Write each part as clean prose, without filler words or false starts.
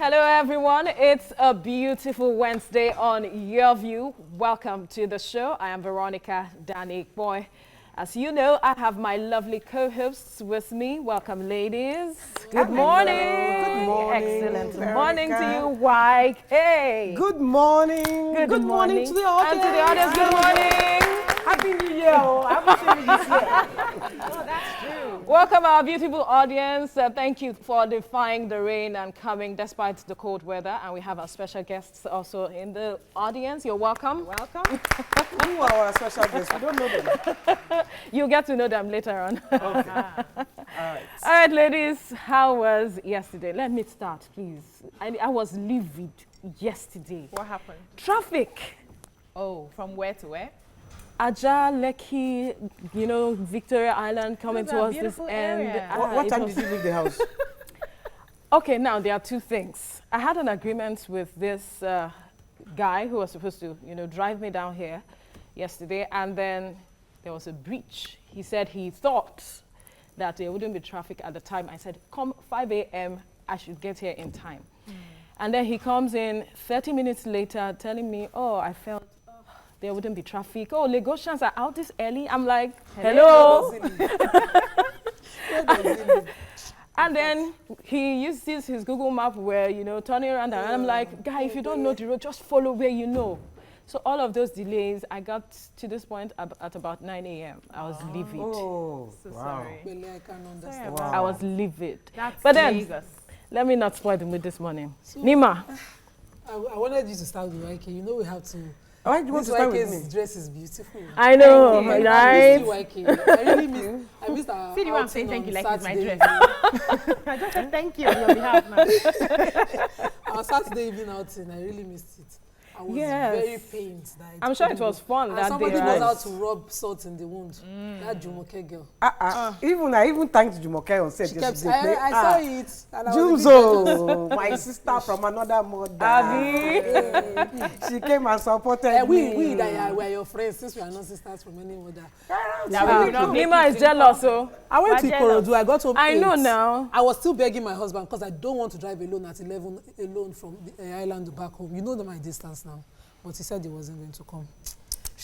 Hello everyone, it's a beautiful Wednesday on Your View. Welcome to the show. I am Veronica Danik-Boy. As you know, I have my lovely co-hosts with me. Welcome ladies. Good morning. Good morning. Excellent Veronica. morning to you, YK. Good morning. Good morning to the audience. And to the audience, good morning. Happy New Year. I haven't seen you this year. Oh, that's true. Welcome our beautiful audience. Thank you for defying the rain and coming despite the cold weather. And we have our special guests also in the audience. You're welcome. Welcome. Who are our special guests? We don't know them. You'll get to know them later on. Okay. All right. All right, ladies, how was yesterday? Let me start, please. I was livid yesterday. What happened? Traffic. Oh, from where to where? Aja, Lekki, you know, Victoria Island coming Those are towards this beautiful end. areas. What it time was- did you leave the house? Okay, now there are two things. I had an agreement with this guy who was supposed to, you know, drive me down here yesterday, and then there was a breach. He said he thought that there wouldn't be traffic at the time. I said, come 5 a.m., I should get here in time. And then he comes in 30 minutes later telling me, oh, I felt there wouldn't be traffic. Oh, Lagosians are out this early. I'm like, hello. And then he uses his Google map where, you know, turning around, and I'm like, guy, if you don't know the road, just follow where you know. So all of those delays, I got to this point at about 9 a.m. I was livid. Oh, So wow. sorry. Really, I can understand. Sorry Wow. about I was livid. That's But then, Lagos. let me not spoil the mood this morning. Nima, I wanted you to start with YK. You know we have to. Why do you want This to start with YK's me? dress is beautiful. I know, Thank you. right? I miss you, YK. I really missed our See the way I'm outing saying thank on you like it's my Saturday dress. I just said thank you on your behalf now. evening. Our Saturday evening outing, I really missed it. I was Yes. very pained. That I'm sure it couldn't was go. fun And that somebody day, was right? out to rub salt in the wound. That Jumoke girl. I even thanked Jumoke on set She kept. yesterday. I saw it. And I was a bit Jumzo, my sister from another mother. Abi. jealous. She came and supported me. We that were your friends since we are not sisters from any mother. Nima is jealous, so I went to We're jealous. Ikorodu. I got home I know 8. now. I was still begging my husband because I don't want to drive alone at 11 alone from the island back home. You know my distance now. But he said he wasn't going to come.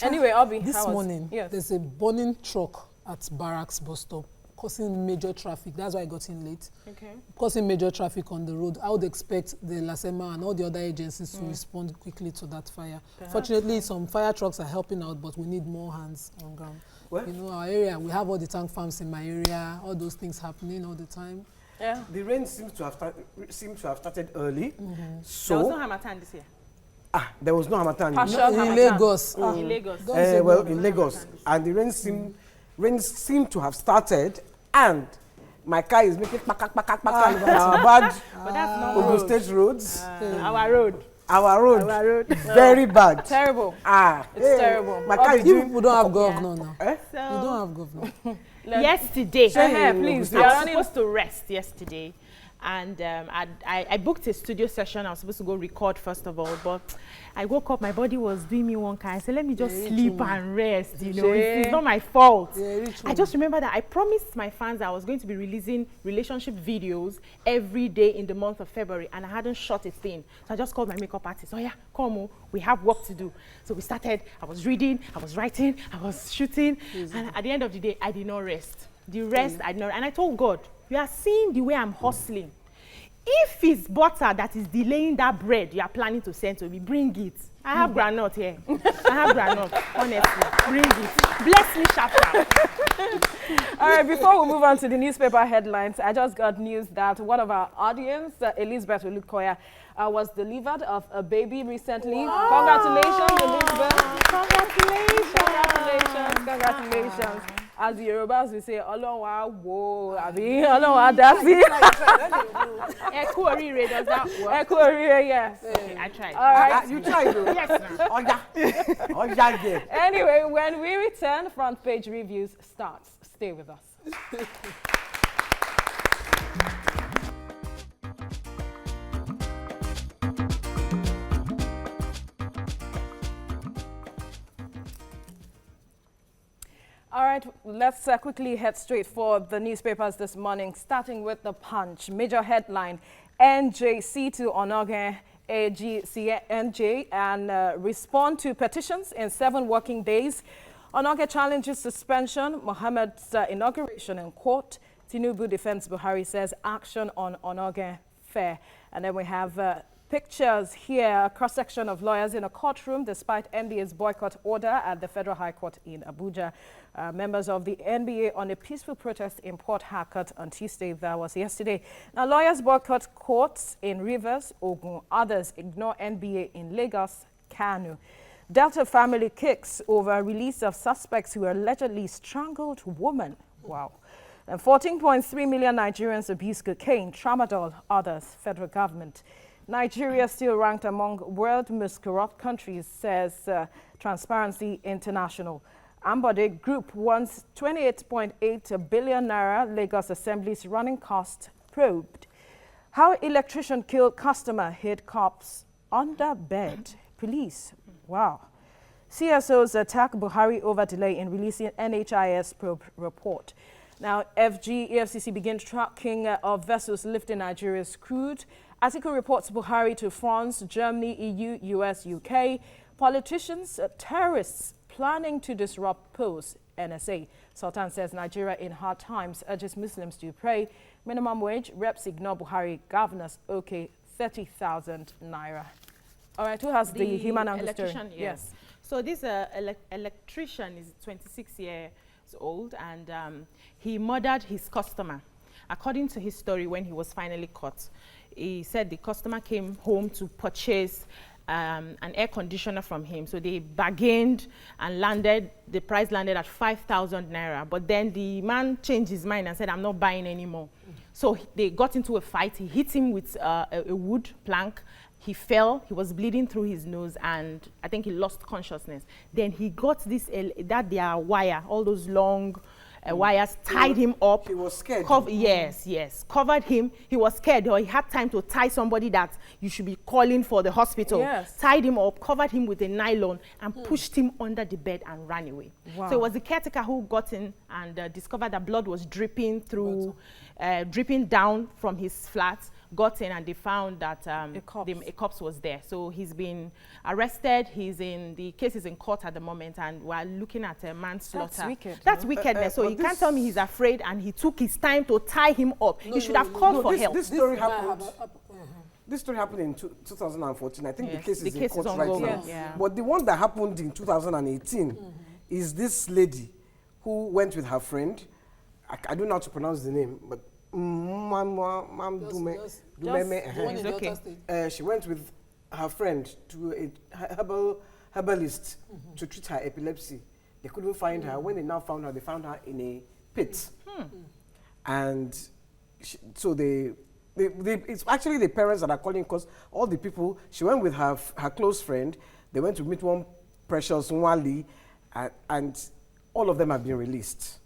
Anyway, Obi, This how was- morning, yes. there's a burning truck at Barracks bus stop causing major traffic. That's why I got in late. Okay. Causing major traffic on the road. I would expect the LASEMA and all the other agencies to respond quickly to that fire. Fortunately, some fire trucks are helping out, but we need more hands on ground. Well- You know, our area, we have all the tank farms in my area, all those things happening all the time. Yeah. The rain seems to have started early. There was So, no Hamatan this year. there was no Hamatan. Partial In Harmattan. Lagos. In Lagos. Don't say Well, no. in Lagos, and the rain seemed to have started, and my car is making pakak pakak pakak on our bad But that's not Ogun road. State roads. Our road. Our road, Our road. very bad. Terrible. It's terrible. My car is You doing. people don't have governor now. Eh? You don't have governor. Yesterday, Please, we I are was running. supposed to rest yesterday, and I booked a studio session. I was supposed to go record first of all, but I woke up, my body was doing me one kind. I said, let me just Yeah, sleep too, and rest. You know, Shay. it's not my fault. Yeah, rich I just remember that I promised my fans that I was going to be releasing relationship videos every day in the month of February, and I hadn't shot a thing. So I just called my makeup artist. Oh yeah, come on, we have work to do. So we started. I was reading, I was writing, I was shooting, and at the end of the day, I did not rest. The rest, I did not. And I told God, you are seeing the way I'm hustling. If it's butter that is delaying that bread you are planning to send to me, bring it. I have granite here. I have granite, honestly. Bring it. Bless me, sharp. All right, before we move on to the newspaper headlines, I just got news that one of our audience, Elizabeth Olukoya, was delivered of a baby recently. Congratulations, Elizabeth. Congratulations. Congratulations. As the Yorubas will say, Ọlọ́run á wò, àbí Ọlọ́run á dá sí. Echo Orire, does that work? Ẹ kú oríire, yes. Okay, I tried. All right. You tried though. Yes, ma'am. Oya, yeah. Anyway, when we return, front page reviews starts. Stay with us. All right, let's quickly head straight for the newspapers this morning, starting with The Punch. Major headline, NJC to Onoge AGCNJ and respond to petitions in 7 working days. Onoge challenges suspension, Mohammed's inauguration in court. Tinubu defends Buhari, says action on Onoge fair. And then we have pictures here, a cross-section of lawyers in a courtroom despite NBA's boycott order at the Federal High Court in Abuja. Members of the NBA on a peaceful protest in Port Harcourt on Tuesday. That was yesterday. Now, lawyers boycott courts in Rivers, Ogun. Others ignore NBA in Lagos, Kano. Delta family kicks over release of suspects who allegedly strangled woman. Wow. And 14.3 million Nigerians abuse cocaine, tramadol, others, federal government. Nigeria still ranked among world's most corrupt countries, says Transparency International. Ambode Group wants 28.8 billion naira. Lagos Assembly's running cost probed. How electrician killed customer hid cops under bed. Police. Wow. CSOs attack Buhari over delay in releasing NHIS probe report. Now, EFCC begins tracking of vessels lifting Nigeria's crude. Article reports Buhari to France, Germany, EU, US, UK. Politicians, terrorists planning to disrupt polls, NSA. Sultan says Nigeria in hard times, urges Muslims to pray. Minimum wage, reps ignore Buhari, governors, okay, 30,000 naira. All right, who has the human angle story? Yes. So this electrician is 26 years old, and he murdered his customer. According to his story, when he was finally caught, he said the customer came home to purchase an air conditioner from him. So they bargained and the price landed at 5,000 naira. But then the man changed his mind and said, I'm not buying anymore. So they got into a fight. He hit him with a wood plank. He fell, he was bleeding through his nose, and I think he lost consciousness. Then he got their wire, all those long wires, tied him up. He was scared. Yes, covered him. He was scared, or he had time to tie somebody that you should be calling for the hospital. Yes. Tied him up, covered him with a nylon, and pushed him under the bed and ran away. Wow. So it was the caretaker who got in and discovered that blood was dripping through, dripping down from his flat. Got in and they found that a corpse was there. So he's been arrested. The case is in court at the moment, and we're looking at a manslaughter. That's wicked. That's wickedness. So you can't tell me he's afraid and he took his time to tie him up. He should have called for help. This story happened. This story happened in 2014. I think the case is in court right now. Yes. Yeah. But the one that happened in 2018 is this lady who went with her friend. I don't know how to pronounce the name, but she went with her friend to a herbalist to treat her epilepsy. They couldn't find her. When they now found her, they found her in a pit. And so it's actually the parents that are calling, because all the people, she went with her close friend. They went to meet one Precious Nwali, and all of them have been released.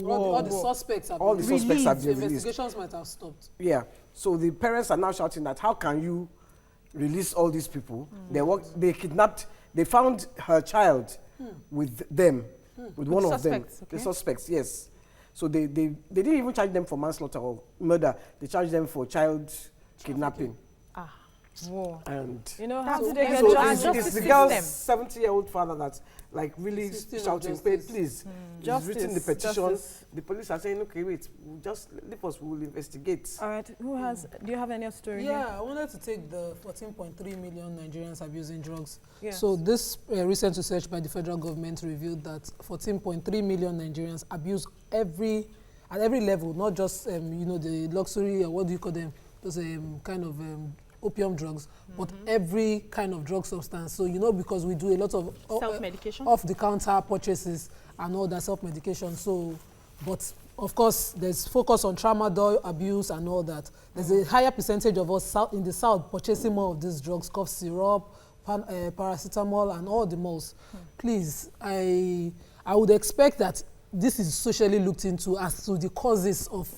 All the suspects have been released. Have been Investigations might have stopped. Yeah. So the parents are now shouting that how can you release all these people? They kidnapped, they found her child with them, with one of them. Okay. The suspects, yes. So they didn't even charge them for manslaughter or murder. They charged them for child kidnapping. Whoa. And how did they get justice? It's the girl's 70-year-old father that's like really shouting, please. He's written the petition. Justice. The police are saying, okay, wait, just leave us, we will investigate. All right, do you have any story? Yeah, I wanted to take the 14.3 million Nigerians abusing drugs. Yes. So this recent research by the federal government revealed that 14.3 million Nigerians abuse at every level, not just the luxury, or what do you call them, those kind of opium drugs, but every kind of drug substance. So, because we do a lot of self-medication, off-the-counter purchases and all that self-medication. So, but of course, there's focus on tramadol abuse and all that. There's a higher percentage of us in the South purchasing more of these drugs, cough syrup, paracetamol, and all the most. Please, I would expect that this is socially looked into as to the causes of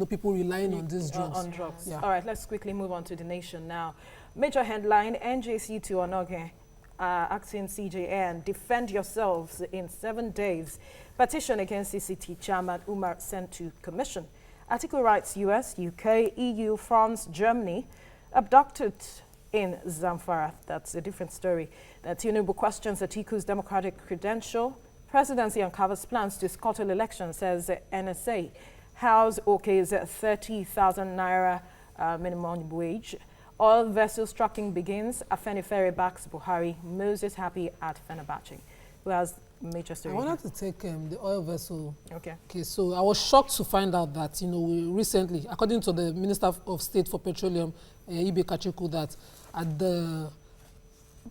people relying on these drugs. On drugs. Yeah. All right, let's quickly move on to the nation now. Major headline: NJC to Onoge, acting CJN, defend yourselves in 7 days. Petition against CCT chairman Umar sent to commission. Article writes: US, UK, EU, France, Germany. Abducted in Zamfara. That's a different story. That Tinubu questions Atiku's democratic credential. Presidency uncovers plans to scuttle elections, says NSA. House OK's 30,000 naira minimum wage. Oil vessels trucking begins. Afenifere backs Buhari. Moses happy at Fenerbahce. Who has major story? I wanted to take the oil vessel. Okay. Okay, so I was shocked to find out that, we recently, according to the Minister of State for Petroleum, Ibe Kachiku, that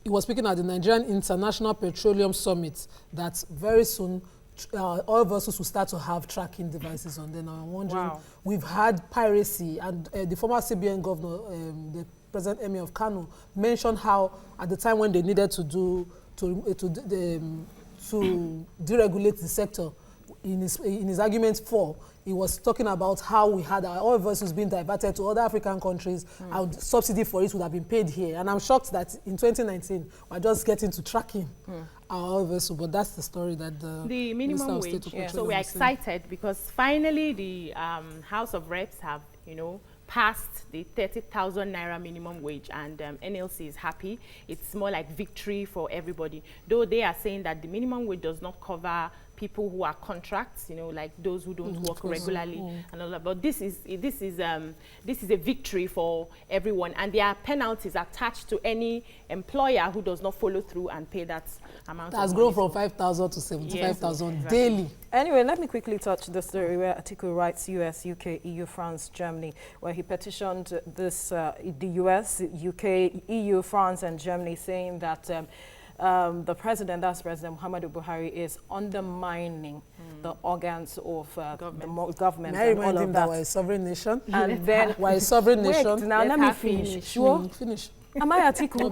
he was speaking at the Nigerian International Petroleum Summit, that very soon oil vessels will start to have tracking devices on them. I'm wondering, we've had piracy, and the former CBN governor, the present Emir of Kano, mentioned how at the time when they needed to deregulate the sector, in his argument 4, he was talking about how we had our oil vessels being diverted to other African countries, and subsidy for it would have been paid here. And I'm shocked that in 2019 we're just getting to tracking our oil vessel. But that's the story that the minimum wage. So we're excited because finally the House of Reps have, passed the 30,000 naira minimum wage, and NLC is happy. It's more like victory for everybody. Though they are saying that the minimum wage does not cover people who are contracts, like those who don't work regularly and all that. But this is a victory for everyone, and there are penalties attached to any employer who does not follow through and pay that amount. That's grown from 5,000 to 75,000 daily. Anyway, let me quickly touch the story where Atiku writes US, UK, EU, France, Germany, where he petitioned this the US, UK, EU, France, and Germany, saying that the president, that's President Muhammadu Buhari, is undermining the organs of the government. May I remind him that we're a sovereign nation? And then we're a sovereign nation. Now let me finish. Sure. Finish. Am I Atiku?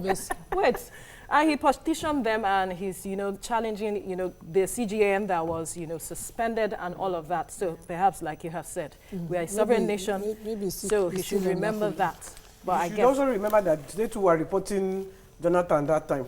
Wait. And he petitioned them, and he's, challenging, the CGN that was, suspended and all of that. So perhaps, like you have said, we are a sovereign nation, so he should remember that. But you should also remember that they too were reporting Jonathan that time.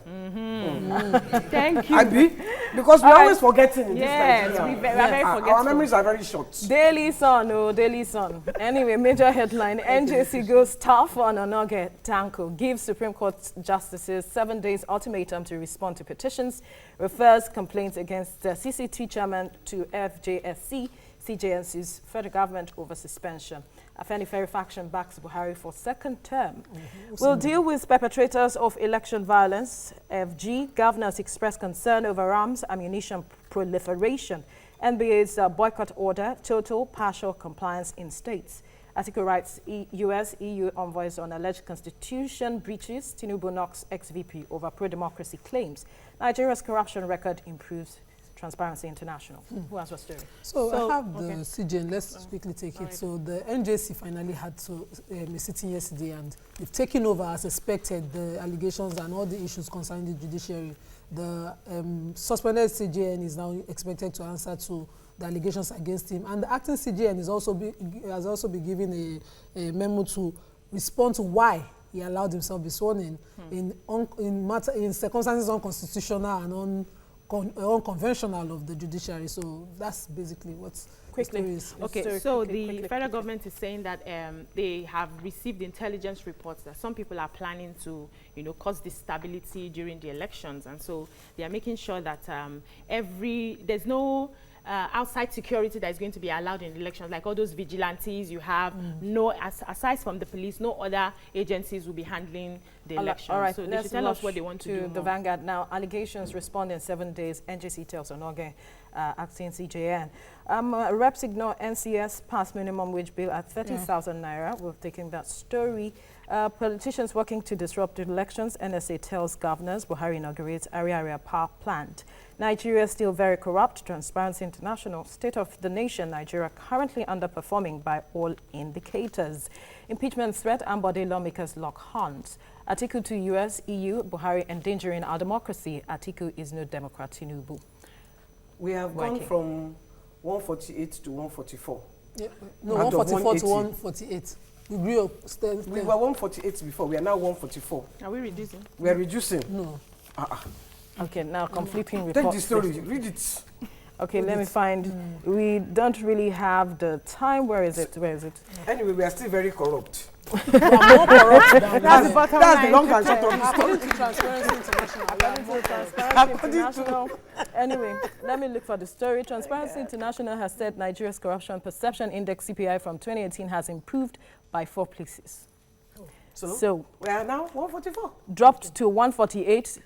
Thank you. Abi, because we're always forgetting in this Nigeria. We're very forgetful. Our memories are very short. Daily Sun, Daily Sun. Anyway, major headline, NJC goes tough on Onoge Tanko, gives Supreme Court justices 7 days ultimatum to respond to petitions, refers complaints against the CCT chairman to FJSC, CJNC's federal government over suspension. Afenifere faction backs Buhari for second term. We'll deal with perpetrators of election violence. FG, governors express concern over arms, ammunition proliferation. NBA's boycott order, total partial compliance in states. Article writes, US, EU envoys on alleged constitution breaches. Tinubu knocks ex-VP over pro-democracy claims. Nigeria's corruption record improves. Transparency International. Who has what story? So I have the CGN. Let's quickly take it. So the NJC finally had a sitting yesterday, and they've taken over, as expected, the allegations and all the issues concerning the judiciary. The suspended CGN is now expected to answer to the allegations against him, and the acting CGN has also been given a memo to respond to why he allowed himself to be sworn in circumstances unconstitutional and unconventional of the judiciary. So that's basically what's quickly is. Okay, so the federal government is saying that they have received intelligence reports that some people are planning to, cause instability during the elections, and so they are making sure that there's no outside security that is going to be allowed in elections, like all those vigilantes you have. No, aside from the police, no other agencies will be handling the election. All right, so they should tell us what they want to do. The Vanguard now. Allegations respond in 7 days. NJC tells Onoge, acting CJN. Reps ignore NCS pass minimum wage bill at 30,000 naira. We've taken that story. Politicians working to disrupt the elections. NSA tells governors. Buhari inaugurates area power plant. Nigeria still very corrupt. Transparency International. State of the nation. Nigeria currently underperforming by all indicators. Impeachment threat. Ambode lawmakers lock horns. Atiku to US, EU. Buhari endangering our democracy. Atiku is no Democrat. Tinubu. We have gone from 148 to 144. Yeah. No, 144 to 148. We grew up. We were 148 before. We are now 144. Are we reducing? We are reducing. No. Okay, now completing report. Take the story. Read it. Okay, let me find. We don't really have the time. Where is it? Anyway, we are still very corrupt. We are more corrupt than That's the women. bottom That's the line. long and short of the story. According to Transparency International, we are more corrupt. Transparency International. Anyway, let me look for the story. Transparency International has said Nigeria's Corruption Perception Index CPI from 2018 has improved by 4 places. So we are now 144. dropped to 148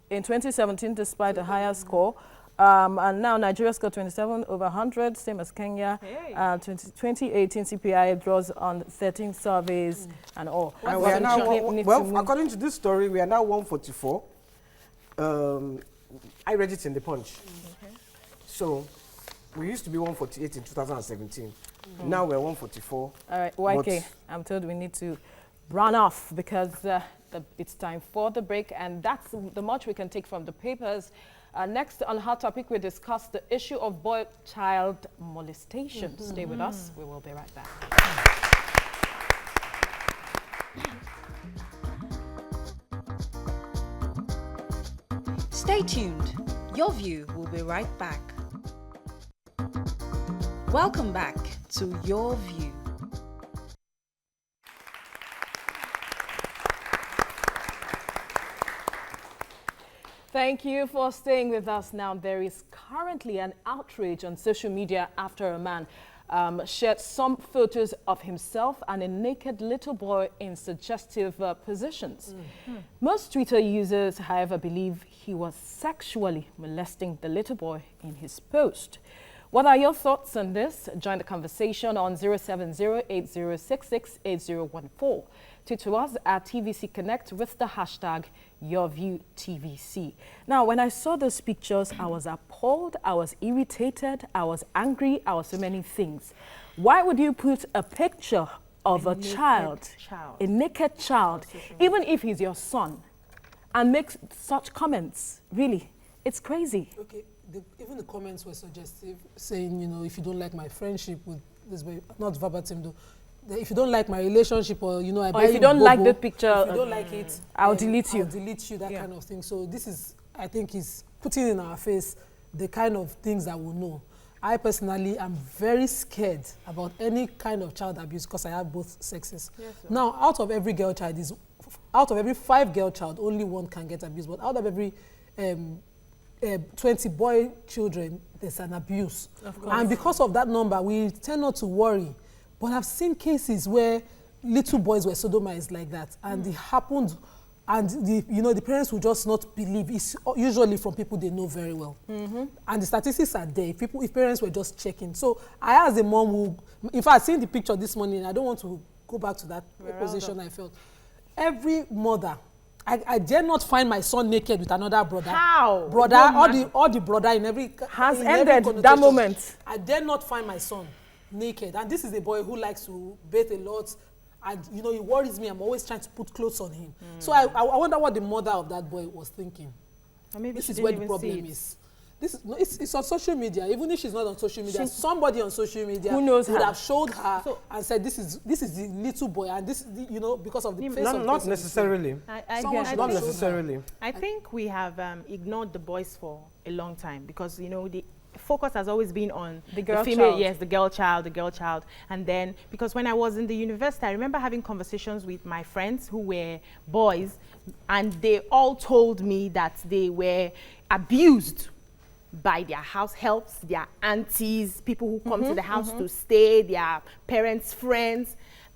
in 2017 despite a higher score. And now Nigeria scored 27 over 100, same as Kenya. Hey. 2018 CPI draws on 13 surveys and all. And we But are now, need to well, move. according to this story, we are now 144. I read it in the Punch. So we used to be 148 in 2017. Now we're 144. All right, YK, I'm told we need to run off because it's time for the break, and that's the much we can take from the papers. Next on Hot Topic, we discuss the issue of boy-child molestation. Stay with us. We will be right back. Stay tuned. Your View will be right back. Welcome back to Your View. Thank you for staying with us. Now, there is currently an outrage on social media after a man shared some photos of himself and a naked little boy in suggestive positions. Most Twitter users, however, believe he was sexually molesting the little boy in his post. What are your thoughts on this? Join the conversation on 070-8066-8014. Tweet to us at TVC Connect with the hashtag YourViewTVC. Now, when I saw those pictures, I was appalled, I was irritated, I was angry, I was so many things. Why would you put a picture of a child, a naked child, even if he's your son, and make such comments? Really, it's crazy. Okay, even the comments were suggestive, saying, you know, if you don't like my friendship with this boy, not verbatim though, if you don't like my relationship, or you know, I buy if you don't like the picture, if you don't like it, I'll delete you. I'll delete you, that kind of thing. So this is, I think, is putting in our face the kind of things that we know. I personally am very scared about any kind of child abuse because I have both sexes. Yes, now, out of every 5 girl child, only one can get abused. But out of every 20 boy children, there's an abuse. Of course. And because of that number, we tend not to worry. But I've seen cases where little boys were sodomized like that, and it happened, and the parents will just not believe. It's usually from people they know very well, and the statistics are there. If parents were just checking. So I, as a mom, who, in fact, seeing the picture this morning, I don't want to go back to that position I felt. Every mother, I dare not find my son naked with another brother. How? Brother, all the brother in every has in ended every that moment. I dare not find my son naked, and this is a boy who likes to bathe a lot, and you know, it worries me. I'm always trying to put clothes on him. So I wonder what the mother of that boy was thinking. Or maybe This is where the problem is. This is, no, it's on social media. Even if she's not on social media, somebody on social media who knows would her have showed her and said, this is the little boy, and this, you know, because of the face of Not necessarily. Not necessarily. I think we have ignored the boys for a long time because, you know, the focus has always been on the girl female, child. yes, the girl child. And then, because when I was in the university, I remember having conversations with my friends who were boys, and they all told me that they were abused by their house helps, their aunties, people who come to the house to stay, their parents' friends,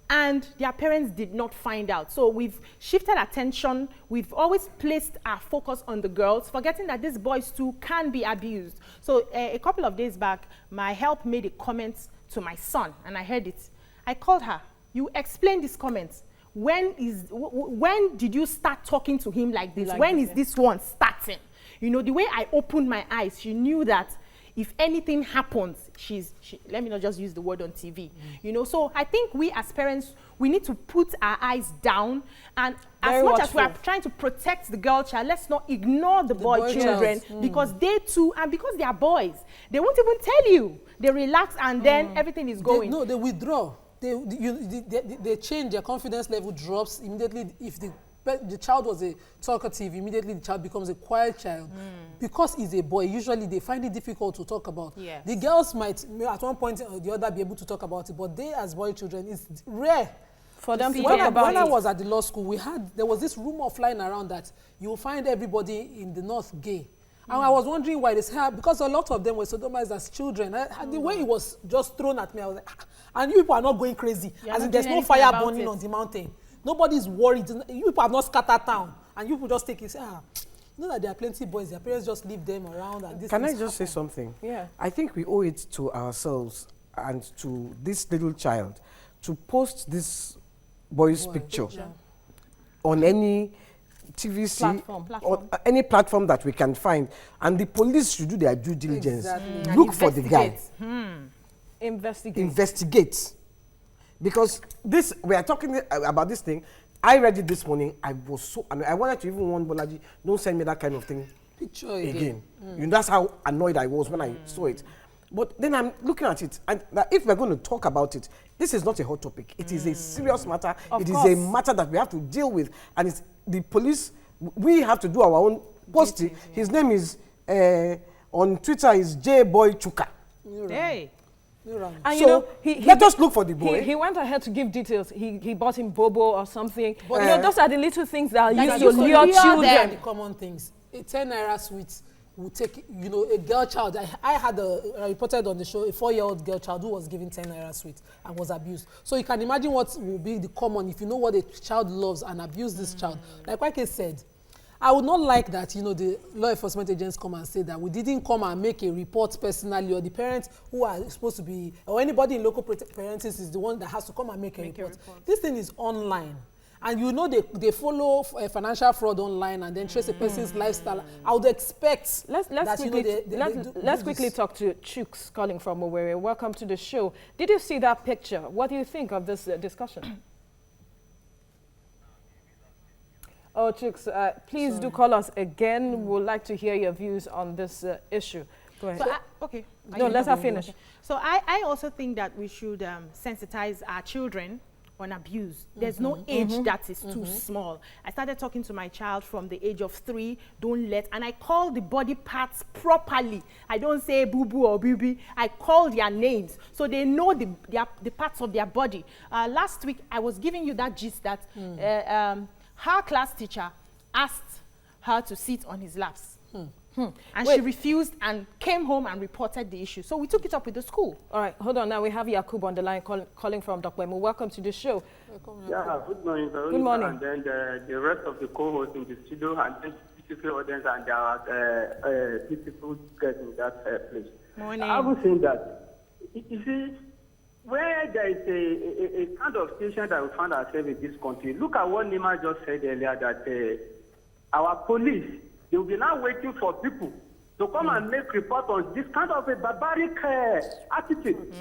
and their parents did not find out. So we've shifted attention. We've always placed our focus on the girls, forgetting that these boys too can be abused. So a couple of days back, my help made a comment to my son, and I heard it. I called her. You explain these comments. When did you start talking to him like this? When is this one starting? You know, the way I opened my eyes, she knew that if anything happens, let me not just use the word on TV, you know. So I think we as parents, we need to put our eyes down, and as much as we are trying to protect the girl child, let's not ignore the boy children, because they too, and because they are boys, they won't even tell you. They relax, and then everything is going. They withdraw. They change, their confidence level drops immediately. If the child was a talkative, immediately the child becomes a quiet child. Because he's a boy, usually they find it difficult to talk about. Yes. The girls might, at one point or the other, be able to talk about it, but they, as boy children, it's rare For them to see talk their about when I it. was at the law school, there was this rumor flying around that you will find everybody in the north gay. And I was wondering why they say, because a lot of them were sodomized as children. The way it was just thrown at me, I was like, and you people are not going crazy. You're As in, not there's doing no anything fire about burning it. on the mountain. Nobody's worried. You people have not scattered town. And you people just take it, say, you know that there are plenty boys, their parents just leave them around. And this Can I things just say happen. something? Yeah. I think we owe it to ourselves and to this little child to post this boy's picture on any TVC Platform. or any platform that we can find, and the police should do their due diligence. Exactly. Look for the guy. Investigate. Investigate. Because we are talking about this thing. I read it this morning. I was so annoyed. I wanted to even warn Bolaji, don't send me that kind of thing Picture again. You know, that's how annoyed I was when I saw it. But then I'm looking at it, and that if we're going to talk about it, this is not a hot topic. It is a serious matter. It is a matter that we have to deal with. And it's the police, we have to do our own posting. His name is, on Twitter, is J-Boy Chuka. Hey. And So, let us look for the boy. He went ahead to give details. He bought him bobo or something. But you know, those are the little things that are used to used to lure lure children. The common things. A 10 naira sweet will take, you know, a girl child. I had I reported on the show a 4-year-old girl child who was given 10 naira sweet and was abused. So you can imagine what will be the common if you know what a child loves and abuse this child. Like Wike said, I would not like that, you know, the law enforcement agents come and say that we didn't come and make a report personally, or the parents who are supposed to be, or anybody in local parenting is the one that has to come and make a report. This thing is online. And you know they follow financial fraud online and then trace a person's lifestyle. I would expect Let's that, quickly, you know, let's quickly talk to Chooks calling from Owerri. Welcome to the show. Did you see that picture? What do you think of this discussion? Oh, Chooks, please do call us again. We'd like to hear your views on this issue. Go ahead. So okay. No, let her finish. Okay. So I also think that we should sensitize our children on abuse. There's no age that is too small. I started talking to my child from the age of 3, and I call the body parts properly. I don't say boo-boo or baby. I call their names so they know the parts of their body. Last week, I was giving you that gist that her class teacher asked her to sit on his laps. And she refused and came home and reported the issue. So we took it up with the school. All right, hold on. Now we have Yakub on the line calling from Dokwemo. Welcome to the show. Yeah, good morning, Veronica. Good morning. And then the rest of the co-hosts in the studio, and then beautiful audience and their beautiful guests in that place. Morning. I was saying that, you see, where there is a kind of situation that we find ourselves in this country, look at what Nima just said earlier, that our police, they will be now waiting for people to come and make report on this kind of a barbaric attitude.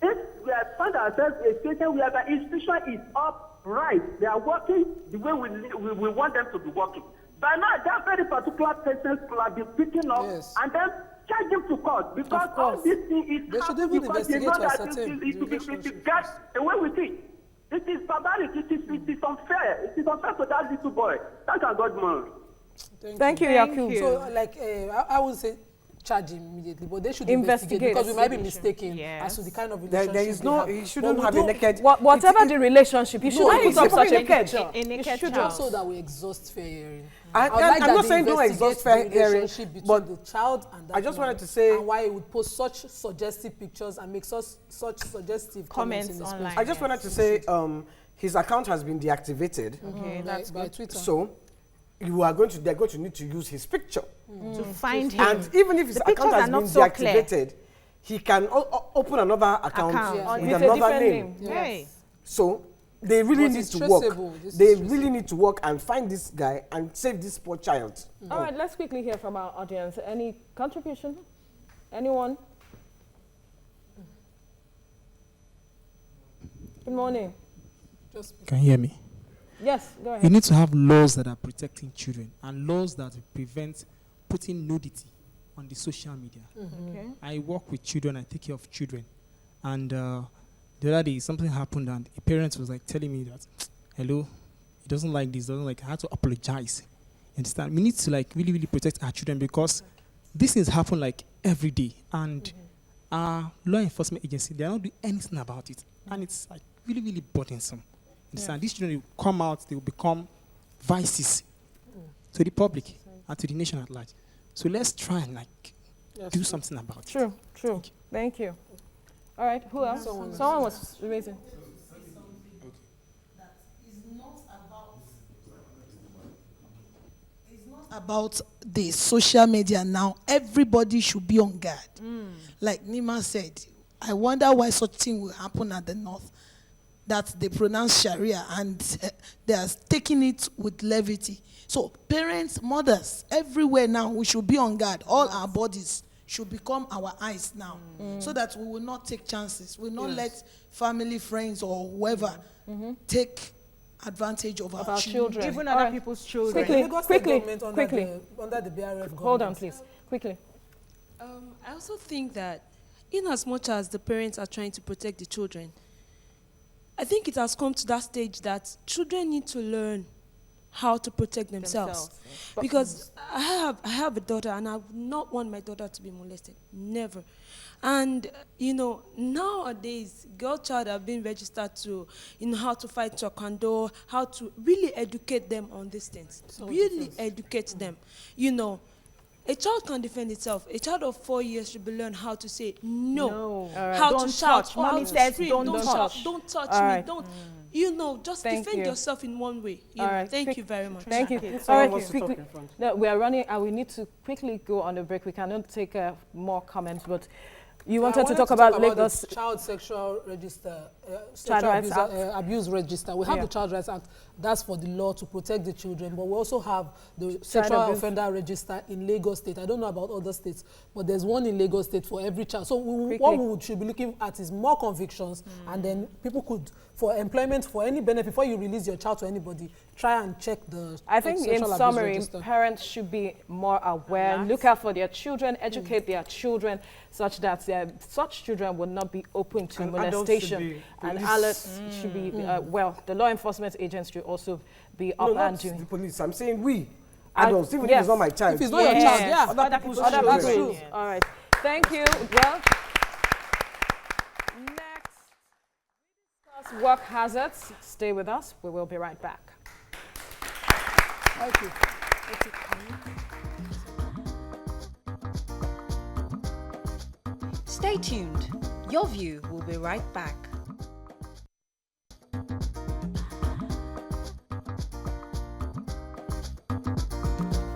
If we have found ourselves in a situation where the institution is upright, they are working the way we want them to be working. By now, that very particular person could have been picking up and then charge him to court, because all this thing is They should happening even because they investigate know to that ascertain the relationship. it gets away with it. It is barbaric. It is unfair. It is unfair to that little boy. Thank God, man. Thank you, Yakub. So, like, I would say charge him immediately, but they should investigate because we might be mistaken as to the kind of relationship There is they no, have. he shouldn't But have we a don't- naked. Whatever the relationship, you shouldn't it's put up such a naked picture. A naked You child. so that we exhaust fair hearing. And I would like I'm that not they saying don't investigate exhaust fair the hearing, relationship between but the child and that I just man, wanted to say- and why he would post such suggestive pictures and make such suggestive comments in his online. post. I just wanted to say his account has been deactivated. Okay, that's by good. Twitter. So they're going to need to use his picture. To find him. And even if his The account pictures has are been not so clear. deactivated, he can open another account Account. with With a another different name. name. Hey. So they really But need it's to traceable. work. This is They traceable. really need to work and find this guy and save this poor child. All right, let's quickly hear from our audience. Any contribution? Anyone? Good morning. Can you hear me? Yes, go You ahead. need to have laws that are protecting children and laws that prevent putting nudity on the social media. Okay. I work with children, I take care of children. And the other day, something happened and a parent was like telling me that, hello, he doesn't like this, doesn't like, I had to apologize. You understand? We need to like really, really protect our children because these things happen like every day. And our law enforcement agency, they are not doing anything about it. And it's like really, really burdensome. Understand? These children will come out, they will become vices to the public and to the nation at large. So let's try and do something about it. True. Thank you. All right, who else? Someone was raising. About the social media now, everybody should be on guard. Like Nima said, I wonder why such thing will happen at the north, that they pronounce Sharia and they are taking it with levity. So parents, mothers, everywhere now, we should be on guard. All our bodies should become our eyes now, so that we will not take chances. We will not let family, friends, or whoever take advantage of our children. Even other people's children. Quickly. Under the BRF Hold on, please. Quickly. I also think that in as much as the parents are trying to protect the children, I think it has come to that stage that children need to learn how to protect themselves. Because I have a daughter, and I would not want my daughter to be molested. Never. And, nowadays, girl child have been registered to, how to fight taekwondo, how to really educate them on these things. Really educate them. A child can defend itself. A child of 4 years should be learn how to say no. How Don't to shout. touch. How Mommy to says scream. don't Don't touch. shout. Don't touch All me. right. Don't. Just Thank defend you. yourself in one way. All right. Thank you very much. Thank you. Someone All right, wants to talk quickly. in front. No, we are running, and we need to quickly go on a break. We cannot take more comments, but you wanted to talk about Lagos. the child sexual register, Child Rights abuse register. We have the Child Rights Act. That's for the law to protect the children. But we also have the sexual abuse. offender register in Lagos State. I don't know about other states, but there's one in Lagos State for every child. So what we should be looking at is more convictions, and then people could, for employment, for any benefit, before you release your child to anybody, try and check the I think in sexual abuse summary, register. parents should be more aware, look out for their children, educate their children, such that such children will not be open to And adults should molestation. be And police. adults should be, the law enforcement agents should also be up No, and not doing. the police. I'm saying we, adults, even if yes. it's not my child. If it's not your child, Other people's Other children. people's. All right. Thank you. Well, next, discuss work hazards. Stay with us. We will be right back. Thank you. Stay tuned. Your View will be right back.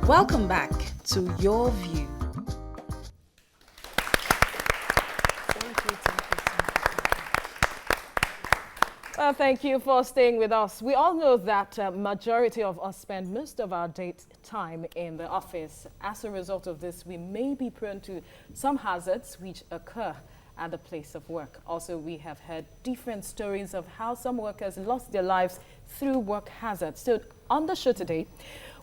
Welcome back to Your View. Well, thank you for staying with us. We all know that majority of us spend most of our time in the office. As a result of this, we may be prone to some hazards which occur at the place of work. Also, we have heard different stories of how some workers lost their lives through work hazards. So on the show today,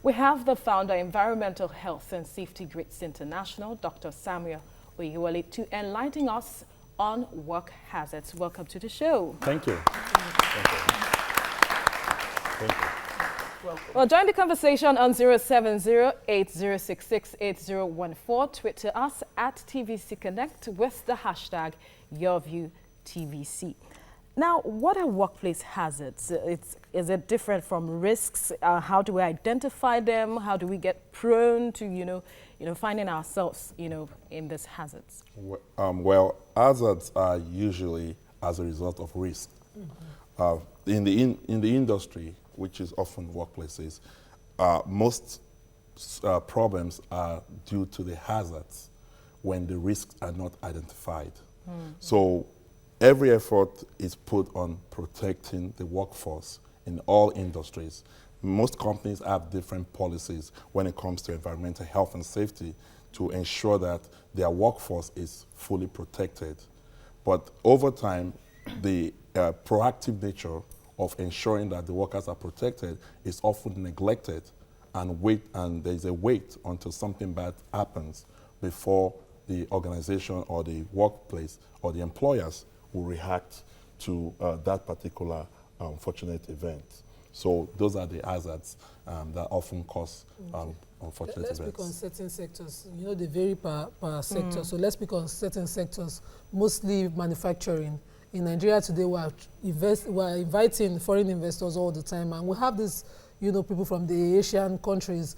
we have the founder, Environmental Health and Safety Grids International, Dr. Samuel Oyiwole, to enlighten us on work hazards. Welcome to the show. Thank you. Thank you. Well, join the conversation on 070-8066-8014. Tweet to us at TVC Connect with the hashtag YourViewTVC. Now, what are workplace hazards? Is it different from risks? How do we identify them? How do we get prone to, finding ourselves, in these hazards? Well, hazards are usually as a result of risk. In the industry, which is often workplaces, most problems are due to the hazards when the risks are not identified. So every effort is put on protecting the workforce in all industries. Most companies have different policies when it comes to environmental health and safety to ensure that their workforce is fully protected. But over time, the proactive nature of ensuring that the workers are protected is often neglected, and there's a wait until something bad happens before the organization or the workplace or the employers will react to that particular unfortunate event. So those are the hazards that often cause unfortunate Let's events. pick on certain sectors. They vary per sector. So let's pick on certain sectors, mostly manufacturing. in Nigeria today, we're inviting foreign investors all the time, and we have this, people from the Asian countries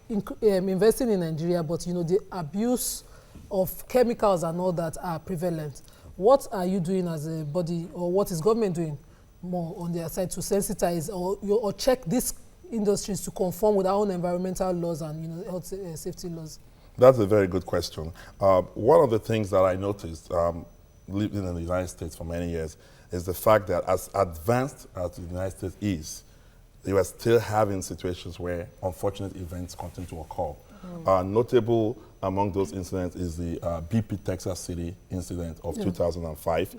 investing in Nigeria, but the abuse of chemicals and all that are prevalent. What are you doing as a body, or what is government doing more on their side to sensitize or check these industries to conform with our own environmental laws and health safety laws? That's a very good question. One of the things that I noticed living in the United States for many years is the fact that as advanced as the United States is, they were still having situations where unfortunate events continue to occur. Notable among those incidents is the BP Texas City incident of 2005,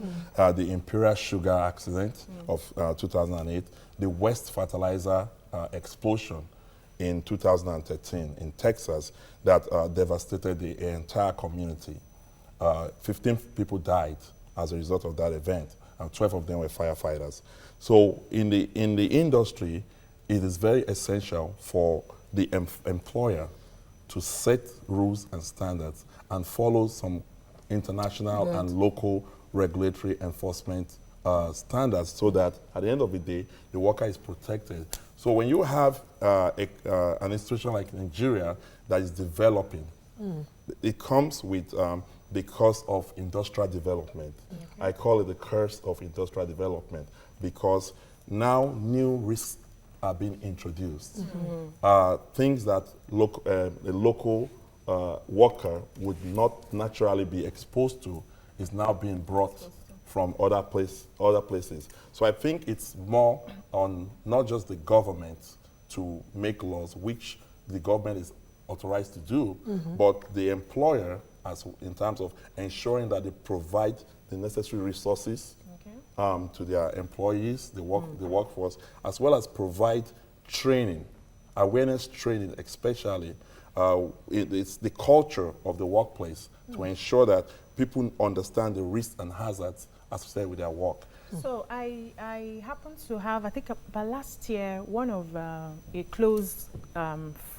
the Imperial Sugar accident of 2008, the West Fertilizer explosion in 2013 in Texas that devastated the entire community. 15 people died as a result of that event, and 12 of them were firefighters. So in the industry, it is very essential for the employer to set rules and standards and follow some international and local regulatory enforcement standards, so that at the end of the day, the worker is protected. So when you have an institution like Nigeria that is developing, it comes with the cost of industrial development. I call it the curse of industrial development, because now new risks are being introduced. Things that a local worker would not naturally be exposed to is now being brought from other places. So I think it's more on not just the government to make laws, which the government is authorized to do, but the employer, as in terms of ensuring that they provide the necessary resources to their employees, the workforce, as well as provide training, awareness training, especially. It's the culture of the workplace to ensure that people understand the risks and hazards associated with their work. So I happen to have, I think about last year, one of a close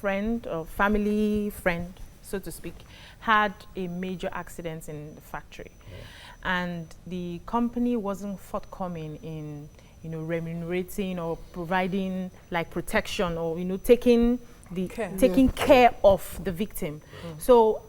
friend or family friend, so to speak, had a major accident in the factory. And the company wasn't forthcoming in, remunerating or providing like protection or, taking care of the victim. So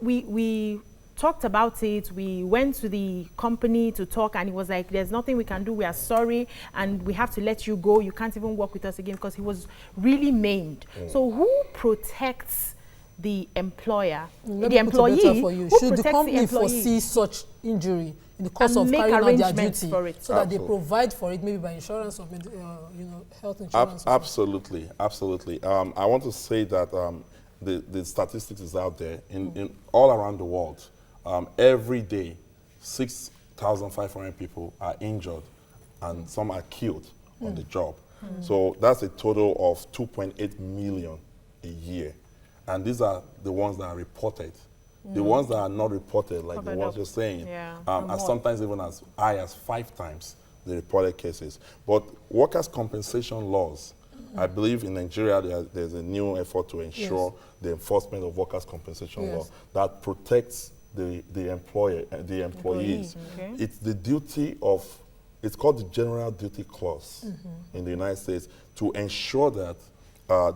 we talked about it. We went to the company to talk, and he was like, there's nothing we can do. We are sorry, and we have to let you go. You can't even work with us again, because he was really maimed. So who protects the employer? The employee? Should the company foresee such injury in the course of carrying out their duty, so that they provide for it, maybe by insurance or health insurance? Absolutely. I want to say that the statistics is out there in all around the world. Every day, 6,500 people are injured, and some are killed on the job. So that's a total of 2.8 million a year. And these are the ones that are reported. The ones that are not reported, like the ones you're saying, are sometimes even as high as 5 times the reported cases. But workers' compensation laws, I believe in Nigeria there's a new effort to ensure the enforcement of workers' compensation law that protects the employees. It's the duty of, it's called the General Duty Clause in the United States, to ensure that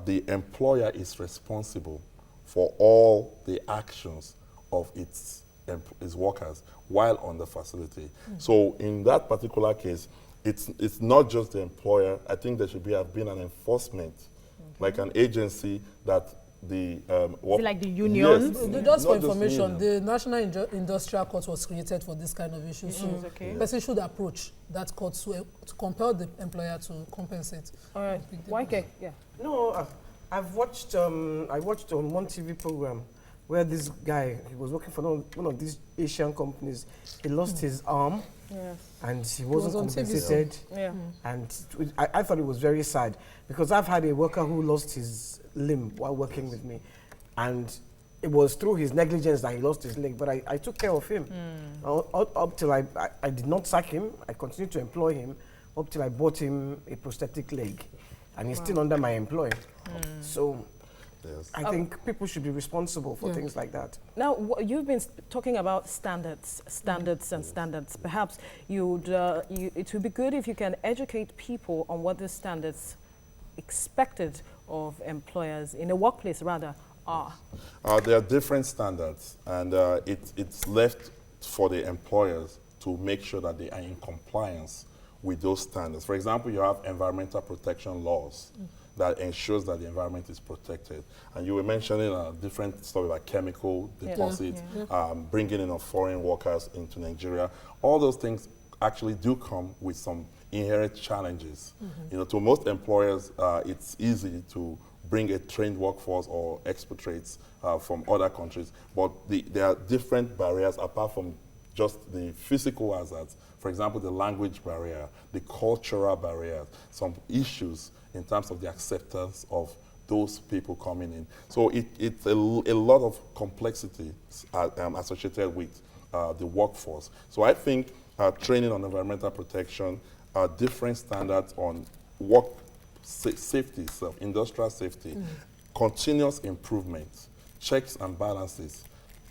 the employer is responsible for all the actions of its workers while on the facility. So in that particular case, it's not just the employer. I think there should have been an enforcement, like an agency that the is it like the unions? Yes, just for information, the National Industrial Court was created for this kind of issue. So person should approach that court to compel the employer to compensate. All right. YK, No, I watched on one TV program where this guy, he was working for one of these Asian companies. He lost his arm, and he wasn't compensated. And I thought it was very sad, because I've had a worker who lost his limb while working with me, and it was through his negligence that he lost his leg, but I took care of him. Up till I did not sack him. I continued to employ him up till I bought him a prosthetic leg, and he's still under my employ. So Yes. I think people should be responsible for things like that. Now, you've been talking about standards, and standards. Perhaps it would be good if you can educate people on what the standards expected of employers in a workplace, rather, are. There are different standards, and it's left for the employers to make sure that they are in compliance with those standards. For example, you have environmental protection laws that ensures that the environment is protected. And you were mentioning different stuff like chemical deposits, bringing in of foreign workers into Nigeria. All those things actually do come with some inherent challenges. You know, to most employers, it's easy to bring a trained workforce or expatriates from other countries, but there are different barriers apart from just the physical hazards. For example, the language barrier, the cultural barrier, some issues in terms of the acceptance of those people coming in. So it's a lot of complexity associated with the workforce. So I think training on environmental protection, different standards on work safety, industrial safety, continuous improvement, checks and balances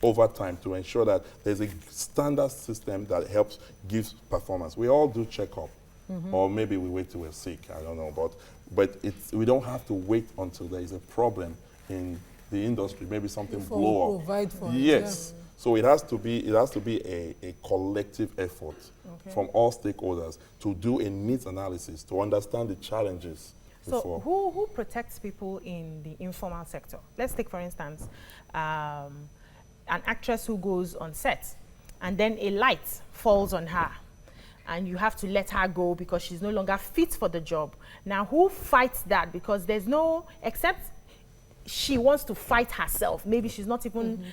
over time to ensure that there's a standard system that helps give performance. We all do check-up, or maybe we wait till we're sick, I don't know, but we don't have to wait until there is a problem in the industry, maybe something blow up. Provide for yes. It, So it has to be a collective effort from all stakeholders to do a needs analysis, to understand the challenges. So who protects people in the informal sector? Let's take, for instance, an actress who goes on set and then a light falls on her and you have to let her go because she's no longer fit for the job. Now, who fights that? Because there's no, except she wants to fight herself. Maybe she's not even,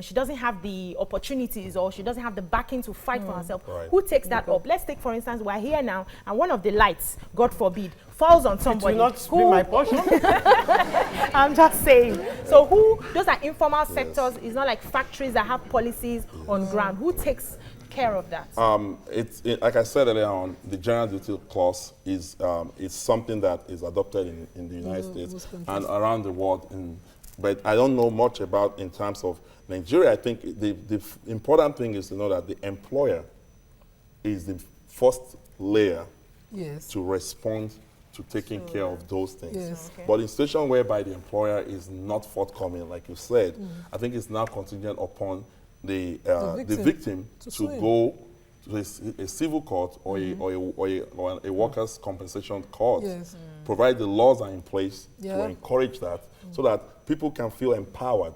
she doesn't have the opportunities or she doesn't have the backing to fight for herself. Right. Who takes that up? Let's take, for instance, we're here now and one of the lights, God forbid, falls on somebody. It will not be my portion. I'm just saying. So those are informal sectors. It's not like factories that have policies on ground. Who takes care of that? Like I said earlier on, the general duty clause is something that is adopted in the United States and around the world. But I don't know much about in terms of Nigeria. I think the important thing is to know that the employer is the first layer to respond to taking care of those things. Yes. But in situation whereby the employer is not forthcoming, like you said, I think it's now contingent upon the victim to go to a civil court or a workers' compensation court, provide the laws are in place to encourage that, so that people can feel empowered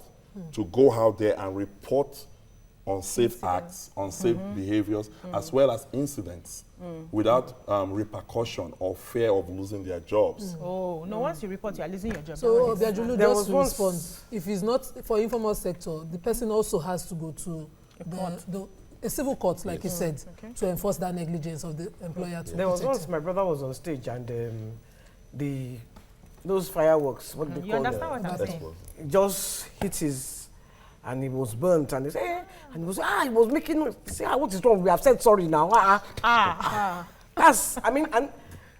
to go out there and report unsafe acts, unsafe behaviors, as well as incidents without repercussion or fear of losing their jobs. Oh, no, once you report, you are losing your job. So, Biajulu, just to respond, if it's not for informal sector, the person also has to go to a civil court, like you said, to enforce that negligence of the employer. There was once my brother was on stage and those fireworks, what they You call understand what I'm saying? just hit his, and he was burnt, and he said, and he was making noise. He said, what is wrong? We have said sorry now. That's, I mean, and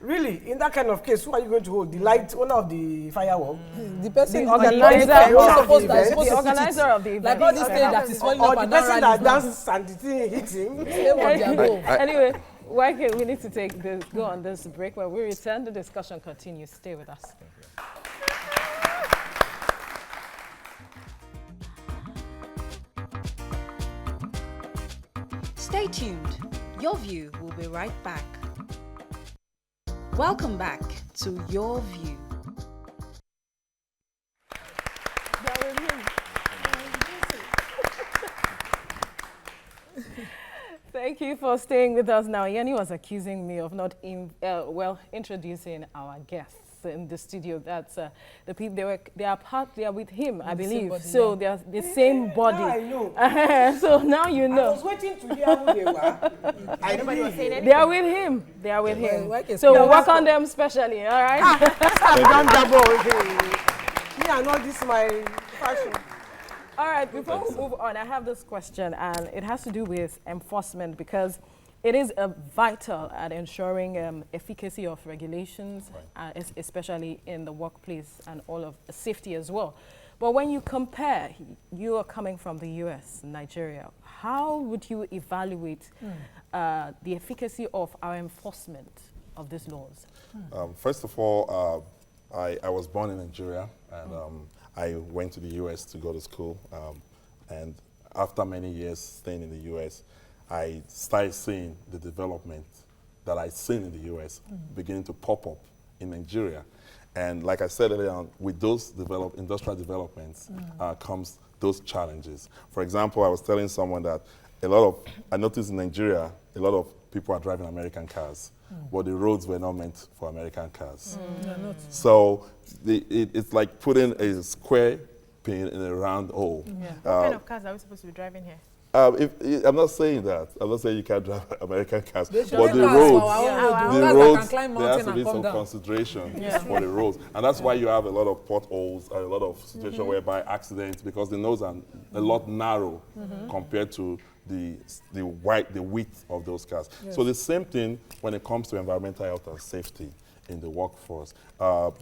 really, in that kind of case, who are you going to hold? The light owner of the firework? The person, the organizer of the event. Like all this thing that is falling or up the and down person that dances and the thing hits him. Anyway, we need to go on this break. When we return, the discussion continues. Stay with us. Stay tuned. Your View will be right back. Welcome back to Your View. Thank you for staying with us now. Yanni was accusing me of not introducing our guests in the studio. That's the people. They are with him, I believe. Body, so they are the same body. Now I know. So now you know. I was waiting to hear who they were. Nobody was saying anything. They are with him. They are with him. Okay. So we'll work on them specially. All right. Me and all this my fashion. All right, before we move on, I have this question, and it has to do with enforcement, because it is vital at ensuring efficacy of regulations, especially in the workplace and all of safety as well. But when you compare, you are coming from the US, Nigeria, how would you evaluate the efficacy of our enforcement of these laws? First of all, I was born in Nigeria, and I went to the US to go to school. And after many years staying in the US, I started seeing the development that I'd seen in the US beginning to pop up in Nigeria. And like I said earlier on, with those industrial developments comes those challenges. For example, I was telling someone that I noticed in Nigeria, a lot of people are driving American cars, but the roads were not meant for American cars. So it's like putting a square pin in a round hole. What kind of cars are we supposed to be driving here? I'm not saying that. I'm not saying you can't drive American cars, but the the roads, there has to be some consideration for the roads. And that's why you have a lot of potholes and a lot of situations whereby accidents, because the roads are a lot narrow compared to the width of those cars. So the same thing when it comes to environmental health and safety in the workforce.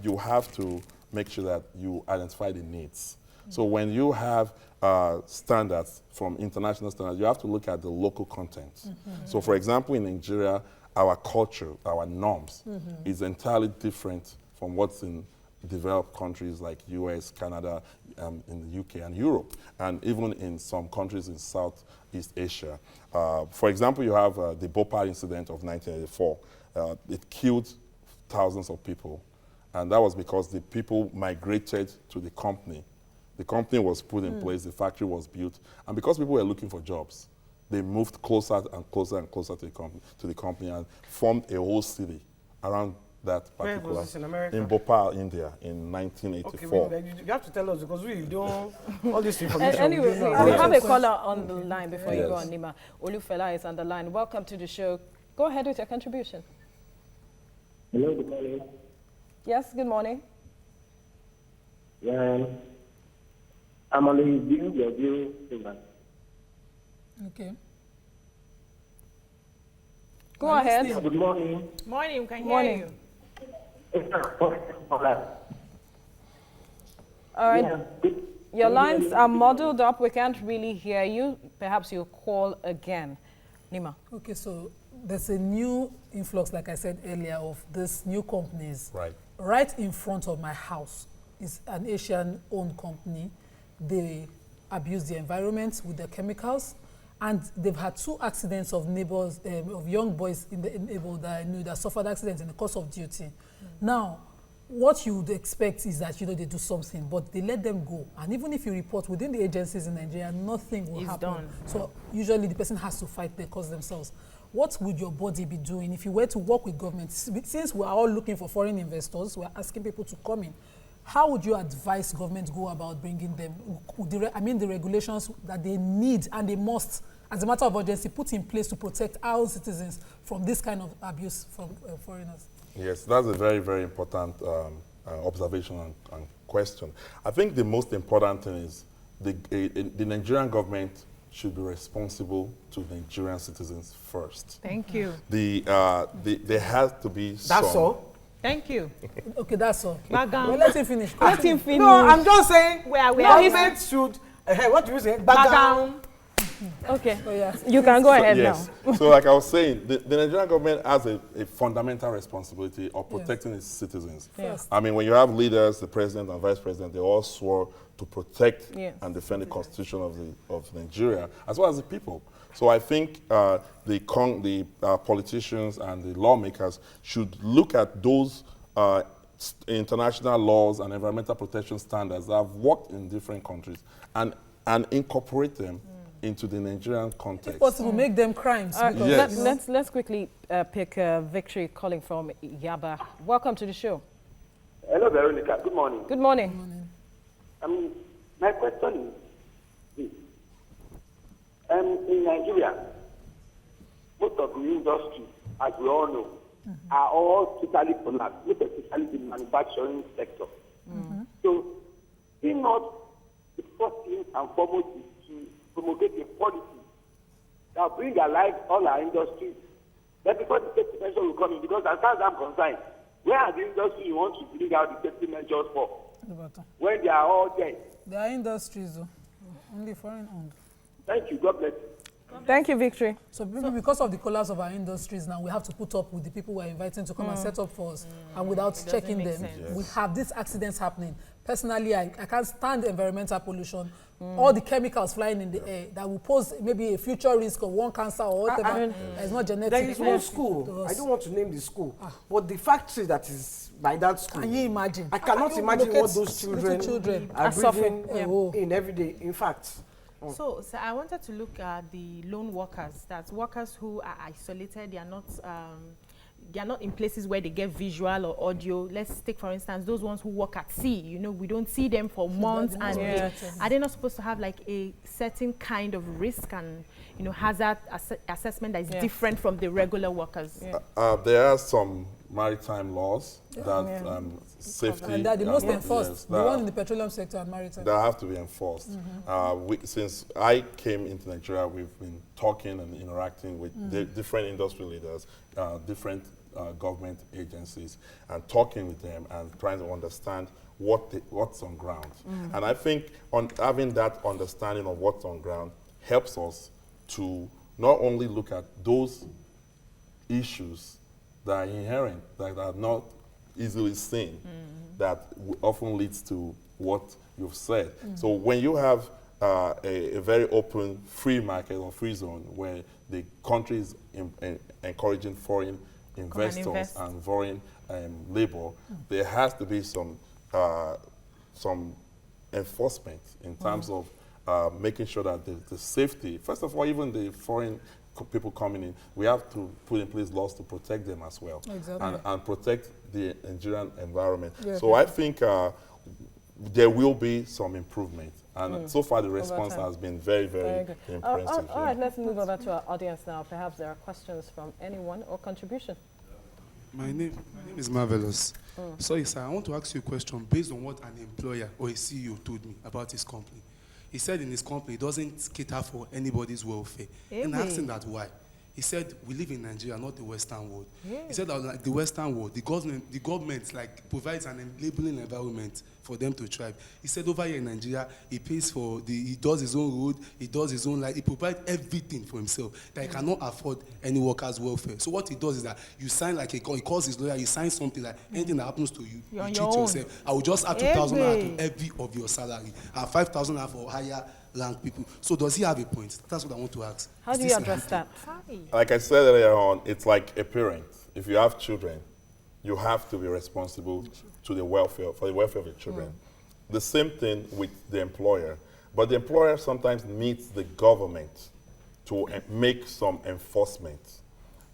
You have to make sure that you identify the needs. So when you have standards from international standards, you have to look at the local content. So for example, in Nigeria, our culture, our norms is entirely different from what's in developed countries like US, Canada, in the UK and Europe, and even in some countries in Southeast Asia. For example, you have the Bhopal incident of 1984. It killed thousands of people, and that was because the people migrated to the company. The company was put in place, the factory was built, and because people were looking for jobs, they moved closer and closer and closer to the company and formed a whole city around that particular. Where was this, in America? In Bhopal, India, in 1984. Okay, you have to tell us, because we don't, all this information. Anyway, we have a caller on the line before you Yes. go on, Nima. Olufela is on the line. Welcome to the show. Go ahead with your contribution. Hello, good morning. Yes, good morning. I'm on the your view program. Okay. Go ahead. Good morning. Morning, we can hear Morning. you. All right. Your lines are muddled up. We can't really hear you. Perhaps you'll call again. Nima. Okay, so there's a new influx, like I said earlier, of these new companies. Right in front of my house is an Asian-owned company. They abuse the environment with their chemicals, and they've had 2 accidents of neighbors, of young boys in the neighborhood that I knew that suffered accidents in the course of duty. Now, what you would expect is that, they do something, but they let them go. And even if you report within the agencies in Nigeria, nothing will happen. Done. So usually the person has to fight the cause themselves. What would your body be doing if you were to work with government? Since we're all looking for foreign investors, we're asking people to come in. How would you advise government go about bringing them? The regulations that they need and they must, as a matter of urgency, put in place to protect our citizens from this kind of abuse from foreigners? Yes, that's a very, very important observation and question. I think the most important thing is the Nigerian government should be responsible to Nigerian citizens first. Thank you. There has to be That's all? Thank you. Okay, that's all. Well, let him finish. Let him finish. No, I'm just saying, government should. What do you say? Back down. Okay. You can go ahead yes. now. So like I was saying, the Nigerian government has a fundamental responsibility of protecting its citizens. Yes. I mean, when you have leaders, the president and vice president, they all swore to protect and defend the constitution of Nigeria, as well as the people. So I think the politicians and the lawmakers should look at those international laws and environmental protection standards that have worked in different countries and incorporate them into the Nigerian context. If possible, make them crimes. Yes. Let's quickly pick Victory calling from Yaba. Welcome to the show. Hello, Veronica. Good morning. Good morning. My question is, in Nigeria, most of the industries, as we all know, are all totally collapsed, especially the manufacturing sector. So, not the first thing and foremost is to promulgate a policy that will bring alive all our industries. Then before the safety measure will come in, because as far as I'm concerned, where are the industries you want to bring out the safety measures for? When they are all there. There are industries, though. Only foreign owned. Thank you. God bless you. Thank you, Victory. So maybe because of the collapse of our industries now, we have to put up with the people we're inviting to come and set up for us. And without checking them, we have these accidents happening. Personally, I can't stand environmental pollution. All the chemicals flying in the air that will pose maybe a future risk of one cancer or whatever. It's not genetic. There is one school, I don't want to name the school, but the factory that is by that school. Can you imagine? I cannot imagine what those children are breathing in every day. In fact. So I wanted to look at the lone workers. That's workers who are isolated. They are not in places where they get visual or audio. Let's take, for instance, those ones who work at sea. You know, we don't see them for months. And are they not supposed to have like a certain kind of risk and, you know, hazard assessment that is different from the regular workers? There are some maritime laws that safety... And they're the most enforced, the one in the petroleum sector and maritime. That have to be enforced. Since I came into Nigeria, we've been talking and interacting with different industry leaders, different government agencies, and talking with them and trying to understand what's on ground. And I think having that understanding of what's on ground helps us to not only look at those issues that are inherent, that are not easily seen, that often leads to what you've said. So when you have a very open, free market or free zone where the country is encouraging foreign investors and foreign labor, there has to be some enforcement in terms of making sure that the safety, first of all, even the foreign people coming in, we have to put in place laws to protect them as well, and protect the Nigerian environment. So I think there will be some improvement, and so far the response has been very, very impressive. All right, let's move over to our audience now. Perhaps there are questions from anyone or contribution. My name is Marvelous. Sorry, sir, I want to ask you a question based on what an employer or a CEO told me about his company. He said in his company, he doesn't cater for anybody's welfare. And I asked him that why. He said, we live in Nigeria, not the Western world. He said that like the Western world, the government like provides an enabling environment for them to thrive. He said over here in Nigeria, he pays for he does his own road, he does his own light, he provides everything for himself that he cannot afford any worker's welfare. So what he does is that you sign like he calls his lawyer, you sign something like anything that happens to you, you treat yourself. I will just add 2,000 to every of your salary and 5,000 for higher rank people. So does he have a point? That's what I want to ask. How do you address that? Like I said earlier on, it's like a parent. If you have children, you have to be responsible to the welfare, for the welfare of the children. The same thing with the employer. But the employer sometimes needs the government to make some enforcement.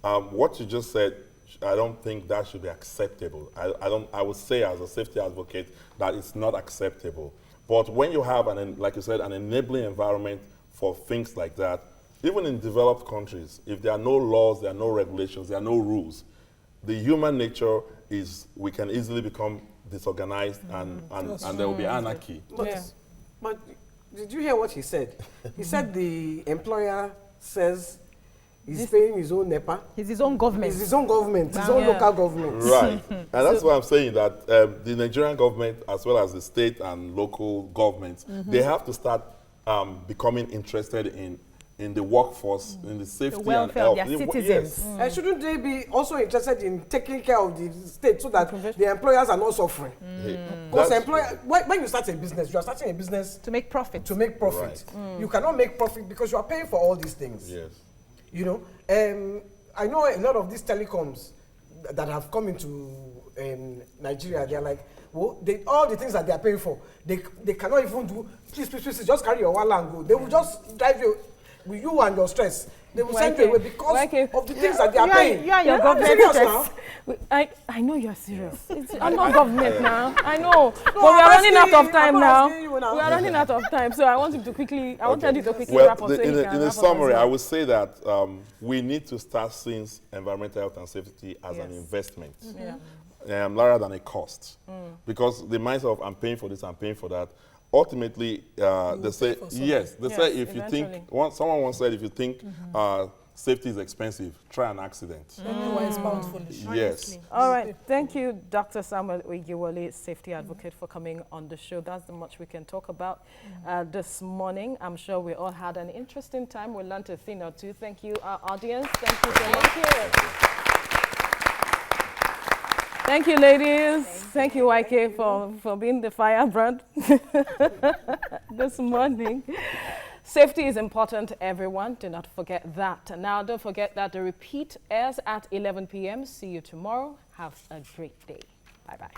What you just said, I don't think that should be acceptable. I would say as a safety advocate that it's not acceptable. But when you have, like you said, an enabling environment for things like that, even in developed countries, if there are no laws, there are no regulations, there are no rules, the human nature is we can easily become disorganized and there will be anarchy. But did you hear what he said? He said the employer says he's paying his own NEPA. He's his own government. He's his own government, his own local government. Right. And that's why I'm saying that the Nigerian government, as well as the state and local governments, they have to start becoming interested in the workforce, in the safety the welfare and health. of their citizens. And shouldn't they be also interested in taking care of the state so that the employers are not suffering? Because when you start a business, you are starting a business to make profit. Right. You cannot make profit because you are paying for all these things. Yes. You know, I know a lot of these telecoms that have come into Nigeria. They are like, well, all the things that they are paying for, they cannot even do. Please, just carry your wallet and go. They will just drive you with you and your stress. They will send you away because of the things that they are paying. You and your government. I know you're serious. I'm not government now. I know. But we are running out of time now. We are running out of time. So I want you to quickly, wanted you to quickly wrap up. In a summary, I would say that we need to start seeing environmental health and safety as an investment. Rather than a cost. Because the mindset of I'm paying for this, I'm paying for that, ultimately, they say, yes, they say if eventually. you think, someone once said, if you think safety is expensive, try an accident. Anyone is bound foolish. Yes. All right. Thank you, Dr. Samuel Oyegiwole, safety advocate, for coming on the show. That's the much we can talk about this morning. I'm sure we all had an interesting time. We learned a thing or two. Thank you, our audience. Thank you so much. Thank you, ladies. Thank you, YK, for being the firebrand this morning. Safety is important, everyone. Do not forget that. Now, don't forget that the repeat airs at 11 p.m. See you tomorrow. Have a great day. Bye-bye.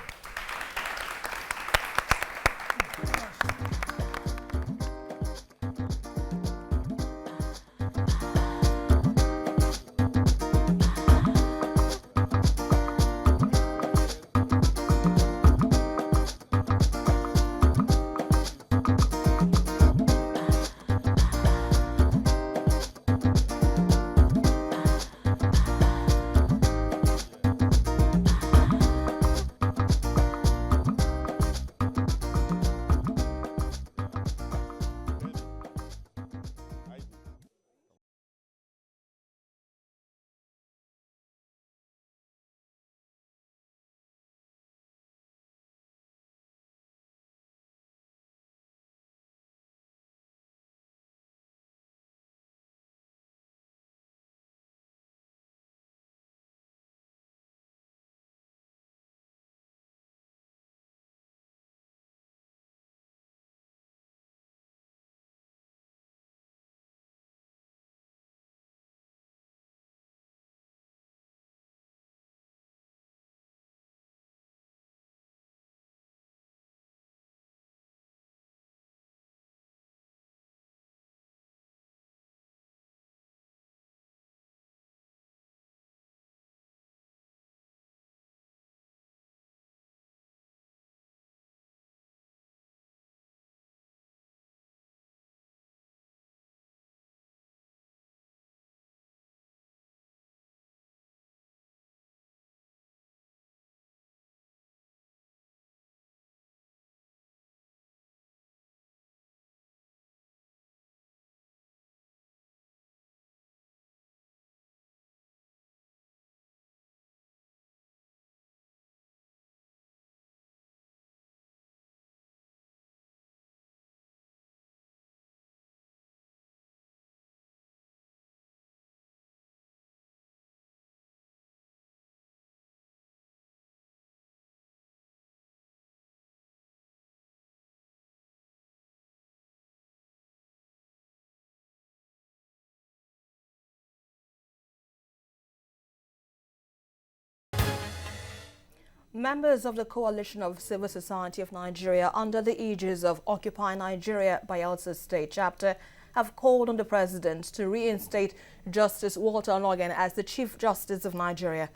Members of the Coalition of Civil Society of Nigeria under the aegis of Occupy Nigeria Bayelsa State Chapter have called on the President to reinstate Justice Walter Onnoghen as the Chief Justice of Nigeria.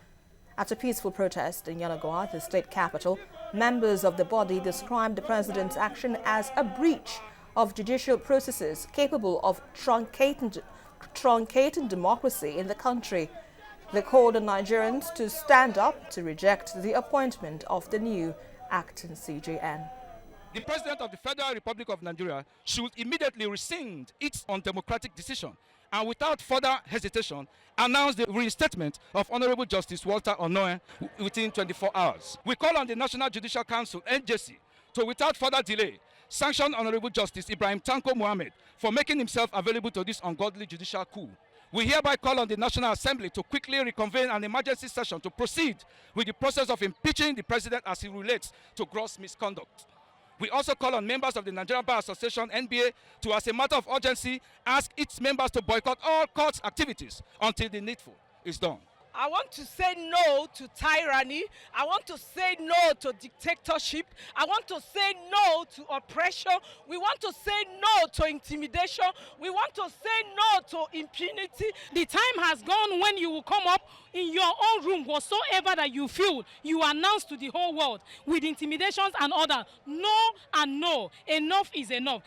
At a peaceful protest in Yenagoa, the state capital, members of the body described the President's action as a breach of judicial processes capable of truncating democracy in the country. They called on Nigerians to stand up to reject the appointment of the new acting CJN. The President of the Federal Republic of Nigeria should immediately rescind its undemocratic decision and without further hesitation announce the reinstatement of Honorable Justice Walter Onnoghen within 24 hours. We call on the National Judicial Council, NJC, to without further delay sanction Honorable Justice Ibrahim Tanko Mohammed for making himself available to this ungodly judicial coup. We hereby call on the National Assembly to quickly reconvene an emergency session to proceed with the process of impeaching the President as he relates to gross misconduct. We also call on members of the Nigerian Bar Association, NBA, to, as a matter of urgency, ask its members to boycott all court activities until the needful is done. I want to say no to tyranny. I want to say no to dictatorship. I want to say no to oppression. We want to say no to intimidation. We want to say no to impunity. The time has gone when you will come up in your own room, whatsoever that you feel, you announce to the whole world with intimidations and order. No and no. Enough is enough.